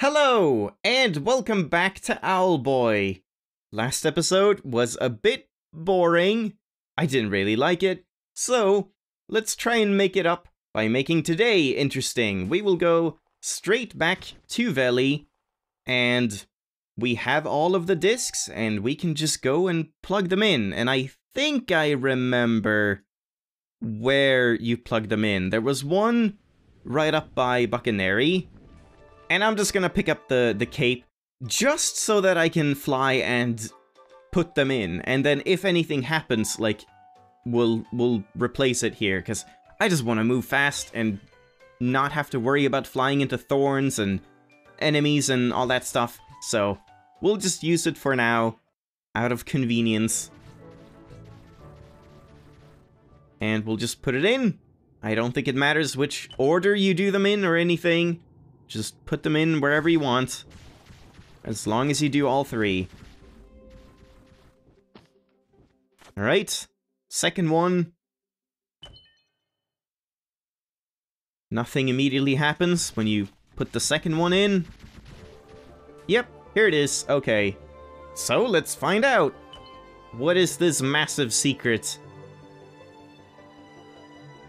Hello, and welcome back to Owlboy. Last episode was a bit boring. I didn't really like it, so let's try and make it up by making today interesting. We will go straight back to Veli, and we have all of the discs, and we can just go and plug them in. And I think I remember where you plug them in. There was one right up by Buccaneri. And I'm just gonna pick up the cape, just so that I can fly and put them in. And then if anything happens, like, we'll replace it here. Because I just want to move fast and not have to worry about flying into thorns and enemies and all that stuff. So we'll just use it for now, out of convenience. And we'll just put it in. I don't think it matters which order you do them in or anything. Just put them in wherever you want, as long as you do all three. Alright, second one. Nothing immediately happens when you put the second one in. Yep, here it is, okay. So let's find out. What is this massive secret?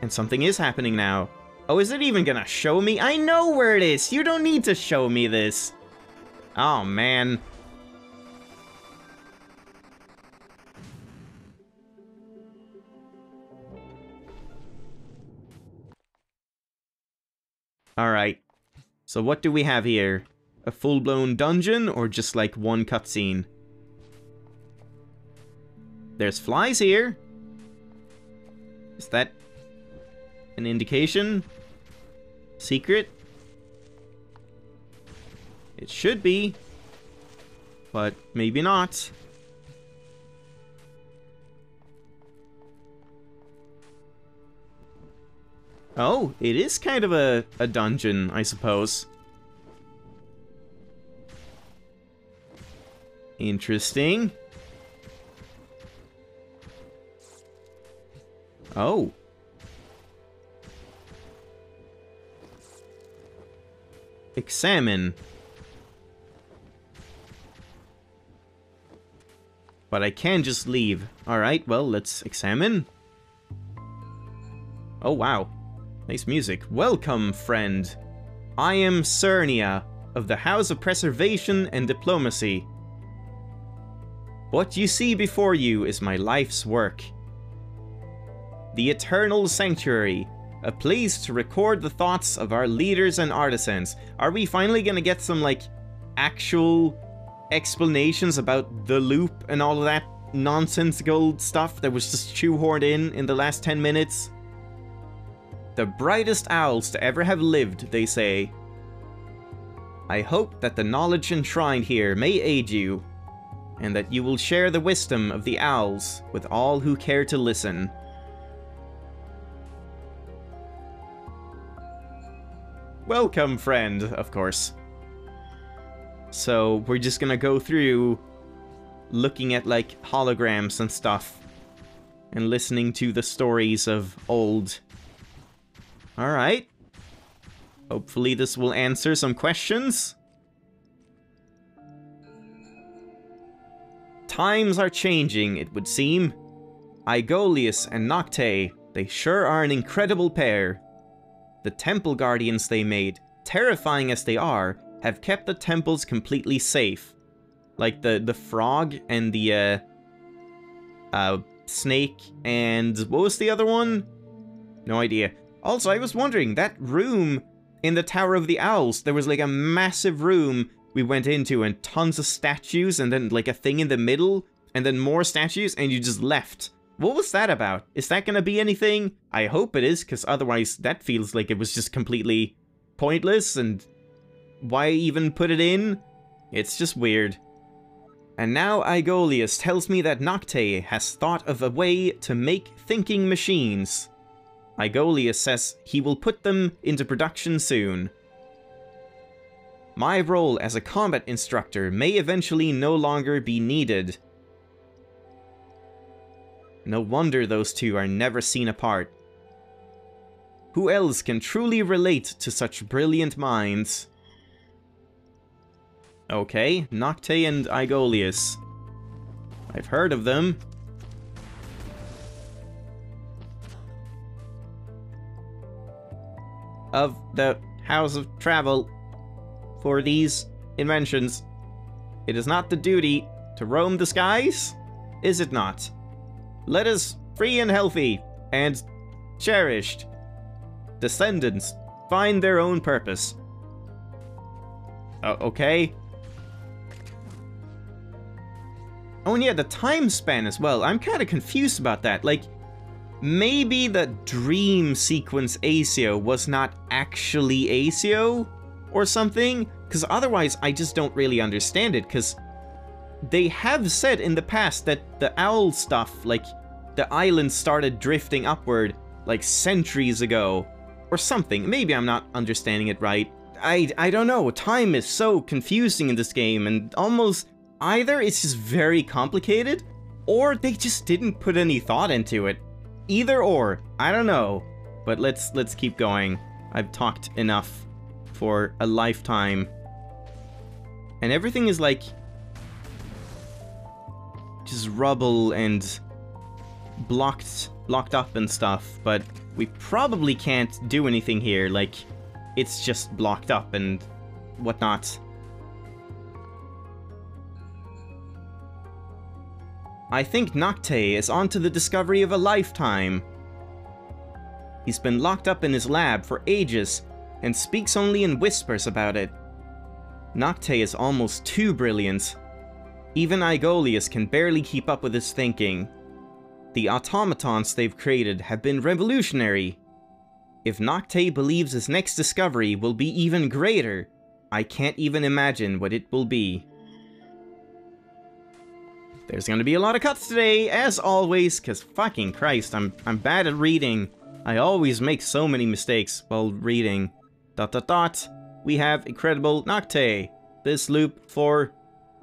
And something is happening now. Oh, is it even gonna show me? I know where it is! You don't need to show me this! Oh, man. Alright. So what do we have here? A full-blown dungeon, or just like one cutscene? There's flies here. Is that an indication? Secret? It should be, but maybe not. Oh, it is kind of a dungeon, I suppose. Interesting. Oh. Examine. But I can just leave. Alright, well, let's examine. Oh, wow. Nice music. Welcome, friend. I am Cernia, of the House of Preservation and Diplomacy. What you see before you is my life's work. The Eternal Sanctuary, a place to record the thoughts of our leaders and artisans. Are we finally gonna get some, like, actual explanations about the loop and all of that nonsensical stuff that was just shoehorned in the last 10 minutes? The brightest owls to ever have lived, they say. I hope that the knowledge enshrined here may aid you, and that you will share the wisdom of the owls with all who care to listen. Welcome, friend, of course. So, we're just gonna go through looking at, like, holograms and stuff. And listening to the stories of old. Alright. Hopefully this will answer some questions. Times are changing, it would seem. Aegolius and Nocte, they sure are an incredible pair. The temple guardians they made, terrifying as they are, have kept the temples completely safe. Like the frog and the snake and what was the other one? No idea. Also, I was wondering, that room in the Tower of the Owls, there was like a massive room we went into and tons of statues and then like a thing in the middle and then more statues and you just left. What was that about? Is that gonna be anything? I hope it is, because otherwise that feels like it was just completely pointless, and why even put it in? It's just weird. And now Aegolius tells me that Nocte has thought of a way to make thinking machines. Aegolius says he will put them into production soon. My role as a combat instructor may eventually no longer be needed. No wonder those two are never seen apart. Who else can truly relate to such brilliant minds? Okay, Nocte and Aegolius. I've heard of them. Of the House of Travel for these inventions. It is not the duty to roam the skies, is it not? Let us free and healthy and cherished descendants find their own purpose. Okay. Oh, and yeah, the time span as well. I'm kind of confused about that. Like, maybe the dream sequence ACO was not actually ACO or something? Because otherwise, I just don't really understand it, because they have said in the past that the owl stuff, like, the island started drifting upward, like, centuries ago, or something. Maybe I'm not understanding it right. I don't know, time is so confusing in this game, and almost either it's just very complicated, or they just didn't put any thought into it. Either or, I don't know. But let's keep going. I've talked enough for a lifetime. And everything is like just rubble and blocked up and stuff, but we probably can't do anything here. Like, it's just blocked up and whatnot. I think Nocte is onto the discovery of a lifetime. He's been locked up in his lab for ages and speaks only in whispers about it. Nocte is almost too brilliant. Even Aegolius can barely keep up with his thinking. The automatons they've created have been revolutionary. If Nocte believes his next discovery will be even greater, I can't even imagine what it will be. There's gonna be a lot of cuts today, as always, cause fucking Christ, I'm bad at reading. I always make so many mistakes while reading. ... We have incredible Nocte. This loop for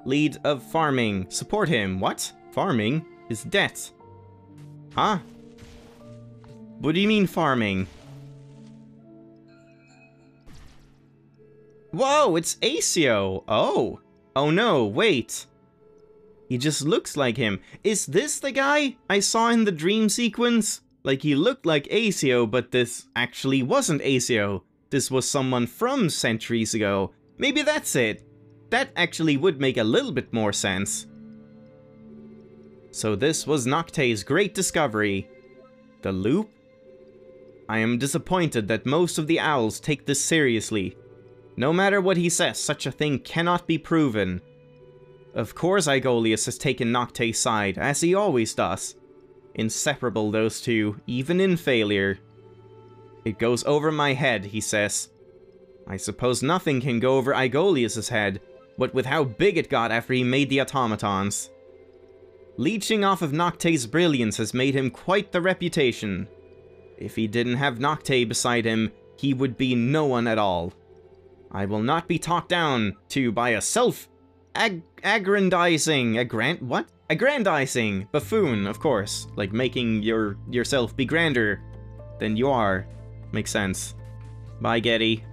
lead of farming. Support him. What? Farming? Is debt. Huh? What do you mean farming? Whoa, it's ACO. Oh. Oh no, wait. He just looks like him. Is this the guy I saw in the dream sequence? Like, he looked like ACO, but this actually wasn't ACO. This was someone from centuries ago. Maybe that's it. That actually would make a little bit more sense. So this was Nocte's great discovery. The loop? I am disappointed that most of the owls take this seriously. No matter what he says, such a thing cannot be proven. Of course Aegolius has taken Nocte's side, as he always does. Inseparable, those two, even in failure. It goes over my head, he says. I suppose nothing can go over Aegolius's head, what with how big it got after he made the automatons. Leeching off of Nocte's brilliance has made him quite the reputation. If he didn't have Nocte beside him, he would be no one at all. I will not be talked down to by a aggrandizing buffoon, of course. Like making yourself be grander than you are. Makes sense. Bye, Getty.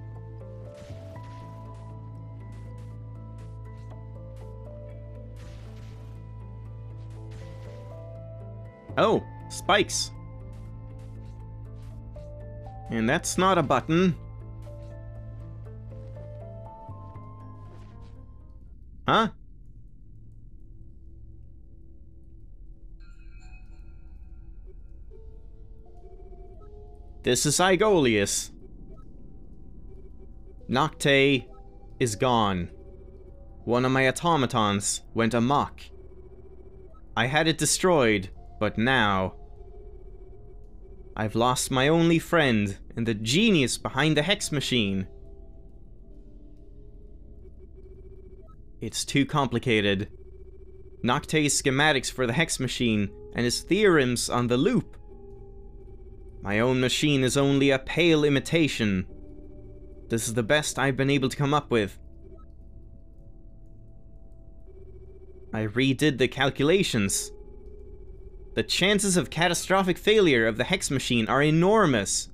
Oh, spikes. And that's not a button. Huh? This is Aegolius. Nocte is gone. One of my automatons went amok. I had it destroyed, but now I've lost my only friend and the genius behind the Hex Machine. It's too complicated. Nocte's schematics for the Hex Machine and his theorems on the loop. My own machine is only a pale imitation. This is the best I've been able to come up with. I redid the calculations. The chances of catastrophic failure of the Hex Machine are enormous.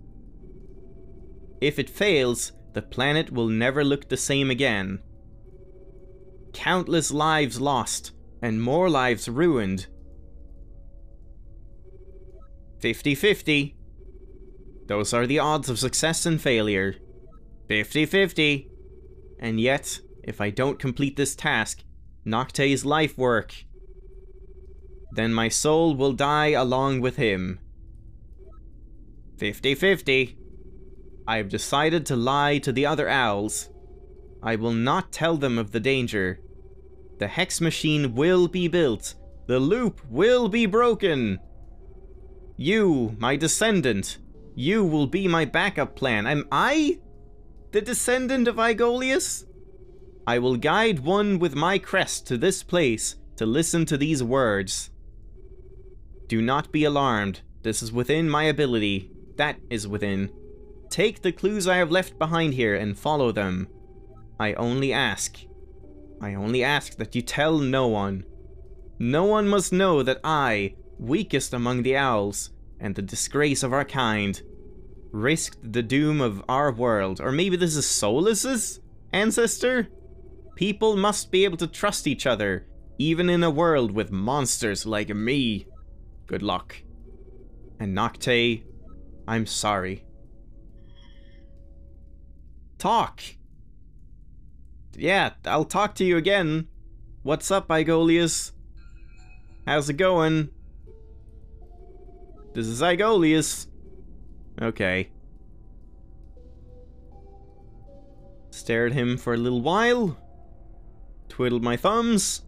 If it fails, the planet will never look the same again. Countless lives lost, and more lives ruined. 50-50. Those are the odds of success and failure. 50-50. And yet, if I don't complete this task, Nocte's life work, then my soul will die along with him. 50-50. I've decided to lie to the other owls. I will not tell them of the danger. The hex machine will be built. The loop will be broken. You, my descendant, you will be my backup plan. Am I the descendant of Aegolius? I will guide one with my crest to this place to listen to these words. Do not be alarmed. This is within my ability. That is within. Take the clues I have left behind here and follow them. I only ask that you tell no one. No one must know that I, weakest among the owls, and the disgrace of our kind, risked the doom of our world. Or maybe this is Solas's ancestor? People must be able to trust each other, even in a world with monsters like me. Good luck. And Nocte, I'm sorry. Talk! Yeah, I'll talk to you again. What's up, Aegolius? How's it going? This is Aegolius. Okay. Stare at him for a little while. Twiddled my thumbs.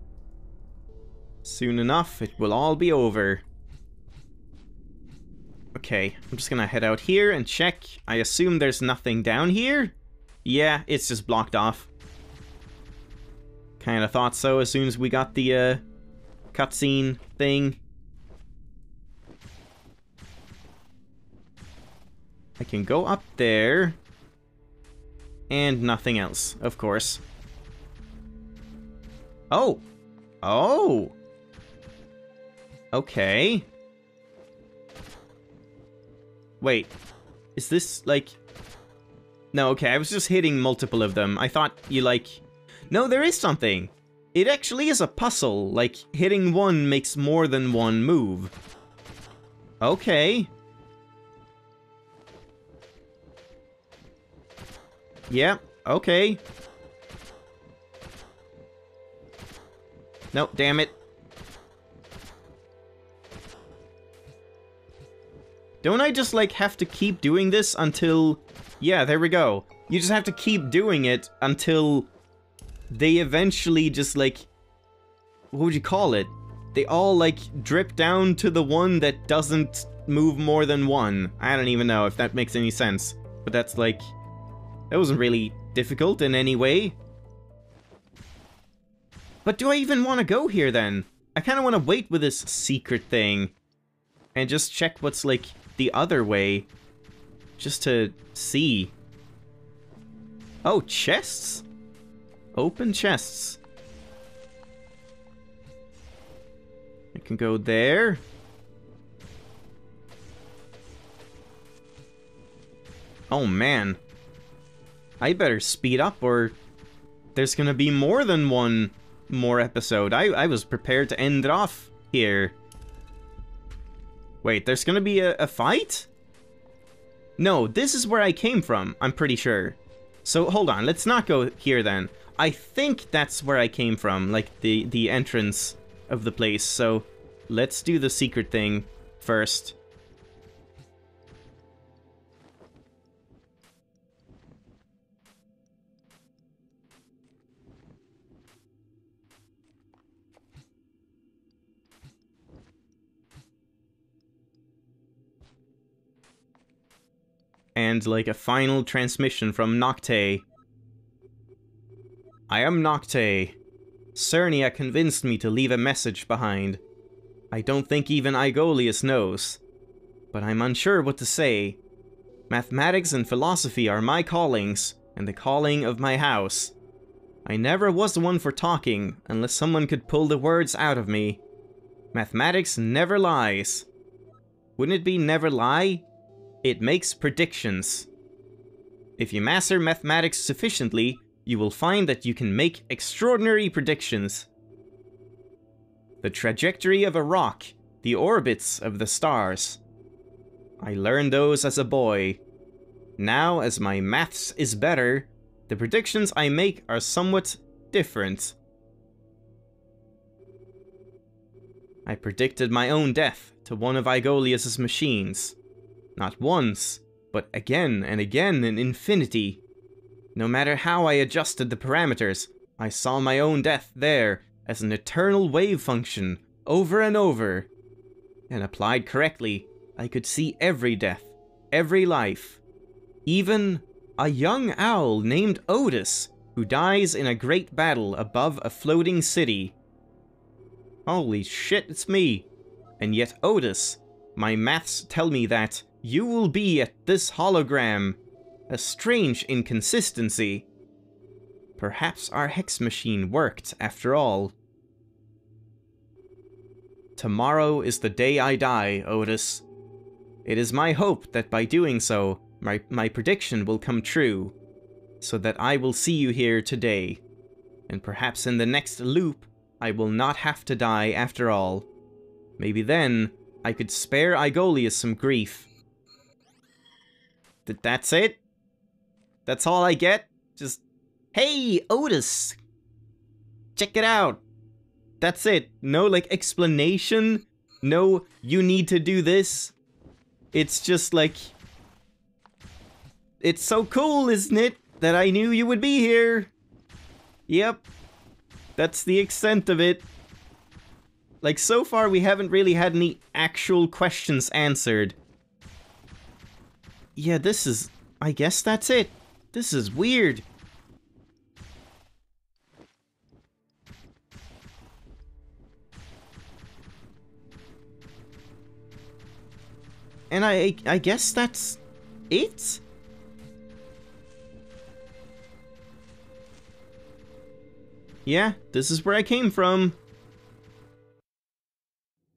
Soon enough, it will all be over. Okay, I'm just gonna head out here and check. I assume there's nothing down here? Yeah, it's just blocked off. Kinda thought so as soon as we got the, cutscene thing. I can go up there. And nothing else, of course. Oh! Oh! Okay. Wait. Is this, like... No, okay, I was just hitting multiple of them. I thought you, like... No, there is something! It actually is a puzzle. Like, hitting one makes more than one move. Okay. Yeah, okay. Nope, damn it. Don't I just, like, have to keep doing this until... Yeah, there we go. You just have to keep doing it until they eventually just, like... What would you call it? They all, like, drip down to the one that doesn't move more than one. I don't even know if that makes any sense. But that's, like... That wasn't really difficult in any way. But do I even want to go here, then? I kind of want to wait with this secret thing. And just check what's, like, the other way. Just to see. Oh, chests? Open chests. I can go there. Oh, man. I better speed up or there's gonna be more than one more episode. I was prepared to end it off here. Wait, there's gonna be a fight? No, this is where I came from, I'm pretty sure. So, hold on, let's not go here then. I think that's where I came from, like the entrance of the place. So, let's do the secret thing first. And, like, a final transmission from Nocte. I am Nocte. Cernia convinced me to leave a message behind. I don't think even Aegolius knows. But I'm unsure what to say. Mathematics and philosophy are my callings, and the calling of my house. I never was the one for talking, unless someone could pull the words out of me. Mathematics never lies. Wouldn't it be never lie? It makes predictions. If you master mathematics sufficiently, you will find that you can make extraordinary predictions. The trajectory of a rock, the orbits of the stars. I learned those as a boy. Now, as my maths is better, the predictions I make are somewhat different. I predicted my own death to one of Aegolius's machines. Not once, but again and again in infinity. No matter how I adjusted the parameters, I saw my own death there as an eternal wave function, over and over. And applied correctly, I could see every death, every life. Even a young owl named Otis, who dies in a great battle above a floating city. Holy shit, it's me. And yet Otis, my maths tell me that you will be at this hologram. A strange inconsistency. Perhaps our hex machine worked after all. Tomorrow is the day I die, Otis. It is my hope that by doing so, my prediction will come true, so that I will see you here today. And perhaps in the next loop, I will not have to die after all. Maybe then, I could spare Aegolius some grief. That's it? That's all I get? Just, hey, Otis! Check it out! That's it. No, like, explanation. No, you need to do this. It's just like... It's so cool, isn't it? That I knew you would be here. Yep. That's the extent of it. Like, so far we haven't really had any actual questions answered. Yeah, this is... I guess that's it. This is weird. And I guess that's it? Yeah, this is where I came from.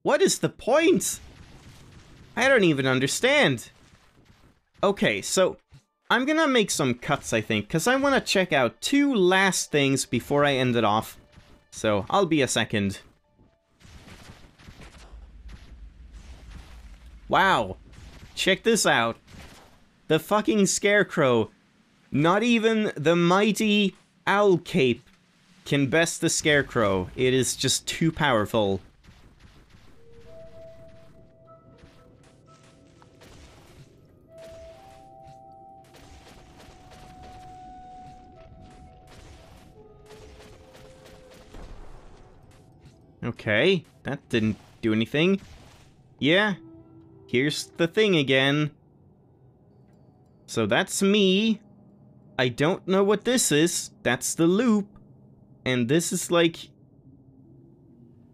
What is the point? I don't even understand. Okay, so I'm gonna make some cuts, I think, because I want to check out two last things before I end it off. So, I'll be a second. Wow. Check this out. The fucking Scarecrow. Not even the mighty Owl Cape can best the Scarecrow. It is just too powerful. Okay, that didn't do anything. Yeah, here's the thing again. So that's me. I don't know what this is. That's the loop. And this is like...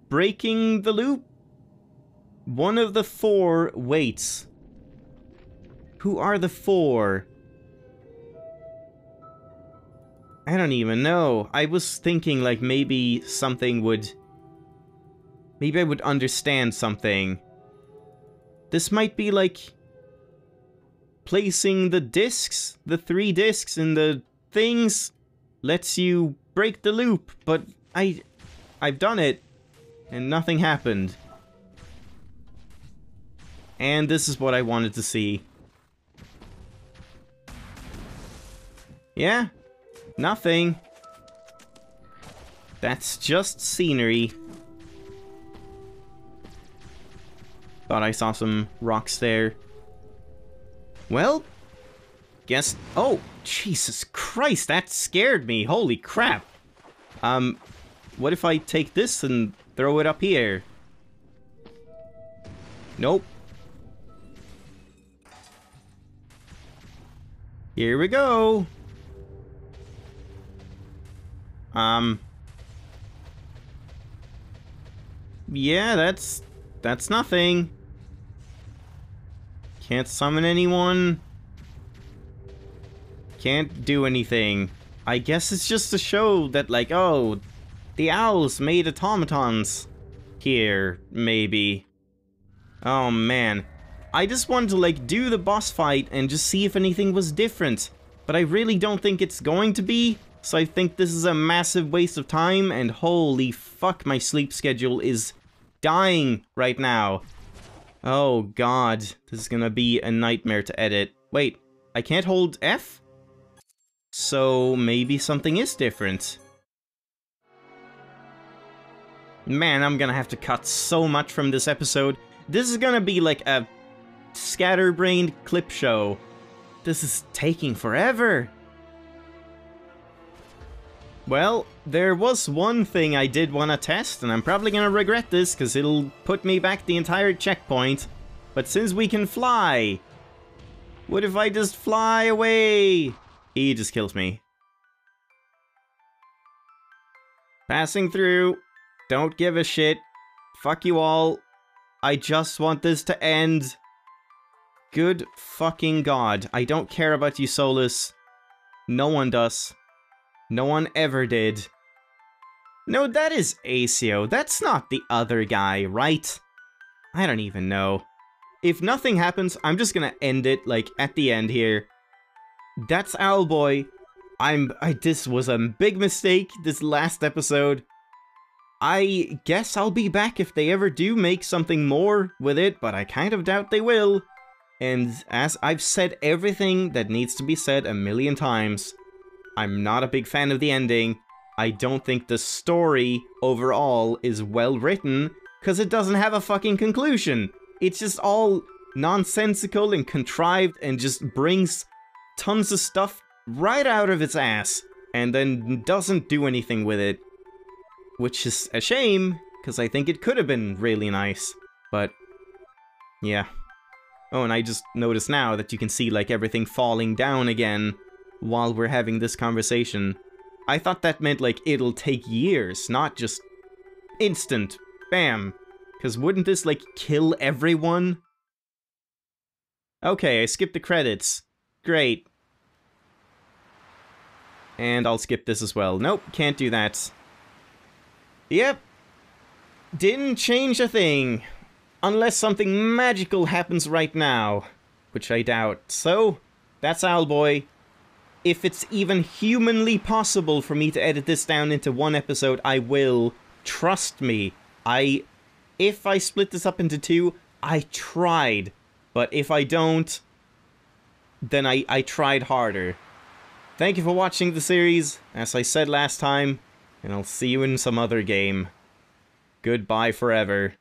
breaking the loop? One of the four waits. Who are the four? I don't even know. I was thinking like maybe something would... maybe I would understand something. This might be like... placing the discs, the 3 discs in the things, lets you break the loop, but I've done it, and nothing happened. And this is what I wanted to see. Yeah, nothing. That's just scenery. Thought I saw some rocks there. Well, guess... oh, Jesus Christ, that scared me. Holy crap. What if I take this and throw it up here? Nope. Here we go. Yeah, that's nothing. Can't summon anyone. Can't do anything. I guess it's just to show that, like, oh, the owls made automatons here, maybe. Oh, man. I just wanted to, like, do the boss fight and just see if anything was different. But I really don't think it's going to be, So I think this is a massive waste of time, and holy fuck, my sleep schedule is dying right now. Oh god, this is gonna be a nightmare to edit. Wait, I can't hold F? So maybe something is different. Man, I'm gonna have to cut so much from this episode. This is gonna be like a scatterbrained clip show. This is taking forever. Well, there was one thing I did want to test, and I'm probably gonna regret this, because it'll put me back the entire checkpoint. But since we can fly... What if I just fly away? He just kills me. Passing through. Don't give a shit. Fuck you all. I just want this to end. Good fucking god. I don't care about you, Solus. No one does. No one ever did. No, that is Accio. That's not the other guy, right? I don't even know. If nothing happens, I'm just gonna end it, like, at the end here. That's Owlboy. This was a big mistake, this last episode. I guess I'll be back if they ever do make something more with it, but I kind of doubt they will. And as I've said everything that needs to be said a million times, I'm not a big fan of the ending. I don't think the story overall is well written, because it doesn't have a fucking conclusion. It's just all nonsensical and contrived and just brings tons of stuff right out of its ass, and then doesn't do anything with it. Which is a shame, because I think it could have been really nice. But, yeah. Oh, and I just noticed now that you can see, like, everything falling down again while we're having this conversation. I thought that meant, like, it'll take years, not just instant. Bam. Because wouldn't this, like, kill everyone? Okay, I skipped the credits. Great. And I'll skip this as well. Nope, can't do that. Yep. Didn't change a thing. Unless something magical happens right now. Which I doubt. So, that's Owlboy. If it's even humanly possible for me to edit this down into one episode, I will. Trust me. If I split this up into two, I tried. But if I don't, then I tried harder. Thank you for watching the series, as I said last time, and I'll see you in some other game. Goodbye forever.